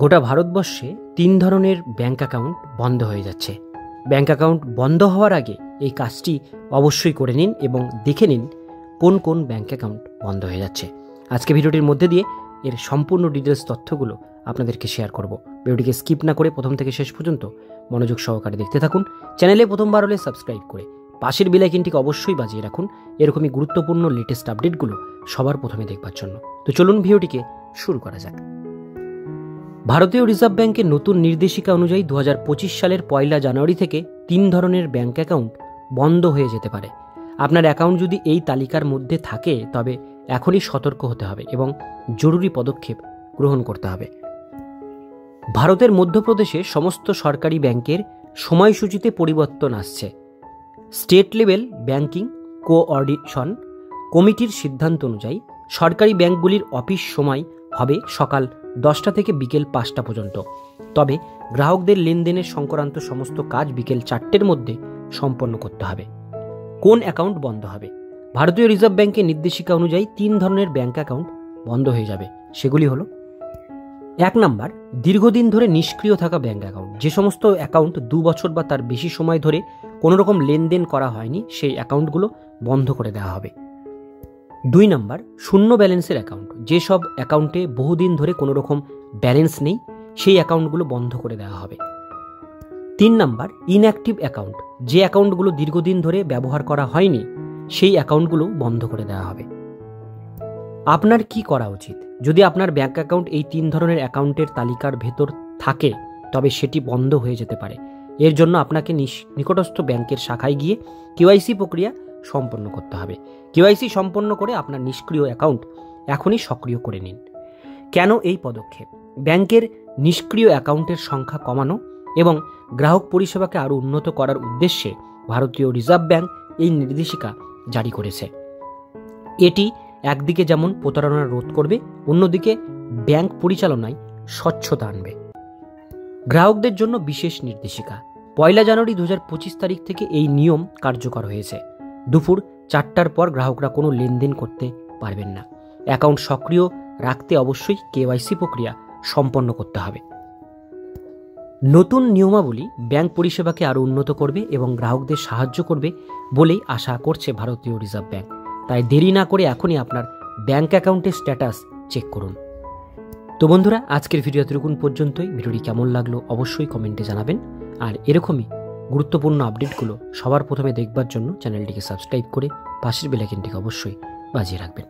গোটা ভারতবর্ষে 3 ধরনের ব্যাংক অ্যাকাউন্ট বন্ধ হয়ে যাচ্ছে। ব্যাংক অ্যাকাউন্ট বন্ধ হওয়ার আগে এই কাজটি অবশ্যই করে নিন এবং দেখে নিন কোন কোন ব্যাংক অ্যাকাউন্ট বন্ধ হয়ে যাচ্ছে। আজকে ভিডিওটির মধ্যে দিয়ে এর সম্পূর্ণ ডিটেলস তথ্যগুলো আপনাদেরকে শেয়ার করব। ভিডিওটিকে স্কিপ না করে প্রথম থেকে শেষ পর্যন্ত মনোযোগ সহকারে দেখতে থাকুন। চ্যানেলে প্রথমবার হলে সাবস্ক্রাইব করে পাশের বেল আইকনটিকে অবশ্যই বাজিয়ে রাখুন এরকমই গুরুত্বপূর্ণ লেটেস্ট আপডেটগুলো সবার প্রথমে দেখবার জন্য। তো চলুন ভিডিওটিকে শুরু করা যাক। ভারতীয় রিজার্ভ ব্যাংকের নতুন নির্দেশিকা অনুযায়ী 2025 সালের 1 জানুয়ারি থেকে 3 ধরনের ব্যাংক অ্যাকাউন্ট বন্ধ হয়ে যেতে পারে। আপনার অ্যাকাউন্ট যদি এই তালিকার মধ্যে থাকে তবে এখনই সতর্ক হতে হবে এবং জরুরি পদক্ষেপ গ্রহণ করতে হবে। ভারতের মধ্যপ্রদেশে সমস্ত সরকারি ব্যাংকের সময়সূচিতে পরিবর্তন আসছে। স্টেট লেভেল ব্যাংকিং কোঅর্ডিনেশন কমিটির সিদ্ধান্ত অনুযায়ী সরকারি ব্যাংকগুলির অফিস সময় হবে সকাল 10টা থেকে বিকেল 5টা পর্যন্ত। তবে গ্রাহকদের লেনদেনের সংক্রান্ত সমস্ত কাজ বিকেল 4টের মধ্যে সম্পন্ন করতে হবে। কোন অ্যাকাউন্ট বন্ধ হবে? ভারতীয় রিজার্ভ ব্যাংকের নির্দেশিকা অনুযায়ী 3 ধরনের ব্যাংক অ্যাকাউন্ট বন্ধ হয়ে যাবে। সেগুলি হলো 1 নাম্বার, দীর্ঘদিন ধরে নিষ্ক্রিয় থাকা ব্যাংক অ্যাকাউন্ট। যে সমস্ত অ্যাকাউন্ট 2 বছর বা তার বেশি সময় ধরে কোনো রকম লেনদেন করা হয়নি সেই অ্যাকাউন্টগুলো বন্ধ করে দেওয়া হবে। 2 নাম্বার, শূন্য ব্যালেন্সের অ্যাকাউন্ট। যেসব অ্যাকাউন্টে বহুদিন ধরে কোনো রকম ব্যালেন্স নেই সেই অ্যাকাউন্টগুলো বন্ধ করে দেওয়া হবে। 3 নাম্বার, ইনঅ্যাক্টিভ অ্যাকাউন্ট। যে অ্যাকাউন্টগুলো দীর্ঘদিন ধরে ব্যবহার করা হয়নি সেই অ্যাকাউন্টগুলো বন্ধ করে দেওয়া হবে। আপনার কি করা উচিত? যদি আপনার ব্যাংক অ্যাকাউন্ট এই 3 ধরনের অ্যাকাউন্টের তালিকার ভেতর থাকে তবে সেটি বন্ধ হয়ে যেতে পারে। এর জন্য আপনাকে নিকটস্থ ব্যাংকের শাখায় গিয়ে কেওয়াইসি প্রক্রিয়া সম্পন্ন করতে হবে। কেওয়াইসি সম্পন্ন করে আপনার নিষ্ক্রিয় অ্যাকাউন্ট এখনই সক্রিয় করে নিন। কেন এই পদক্ষেপ? ব্যাংকের নিষ্ক্রিয় অ্যাকাউন্টের সংখ্যা কমানো এবং গ্রাহক পরিষেবাকে আরও উন্নত করার উদ্দেশ্যে ভারতীয় রিজার্ভ ব্যাংক এই নির্দেশিকা জারি করেছে। এটি একদিকে যেমন প্রতারণা রোধ করবে, অন্যদিকে ব্যাংক পরিচালনায় স্বচ্ছতা আনবে। গ্রাহকদের জন্য বিশেষ নির্দেশিকা। 1 জানুয়ারি 2025 তারিখ থেকে এই নিয়ম কার্যকর হয়েছে। দুপুর 4টার পর গ্রাহকরা কোনো লেনদেন করতে পারবেন না। অ্যাকাউন্ট সক্রিয় রাখতে অবশ্যই কেওয়াইসি প্রক্রিয়া সম্পন্ন করতে হবে। নতুন নিয়মাবলী ব্যাংক পরিষেবাকে আরও উন্নত করবে এবং গ্রাহকদের সাহায্য করবে বলেই আশা করছে ভারতীয় রিজার্ভ ব্যাংক। তাই দেরি না করে এখনই আপনার ব্যাংক অ্যাকাউন্টের স্ট্যাটাস চেক করুন। তো বন্ধুরা, আজকের ভিডিও এতটুকুন পর্যন্তই। ভিডিওটি কেমন লাগলো অবশ্যই কমেন্টে জানাবেন। আর এরকমই গুরুত্বপূর্ণ আপডেটগুলো সবার প্রথমে দেখবার জন্য চ্যানেলটিকে সাবস্ক্রাইব করে পাশের বেল আইকনটিকে অবশ্যই বাজিয়ে রাখবেন।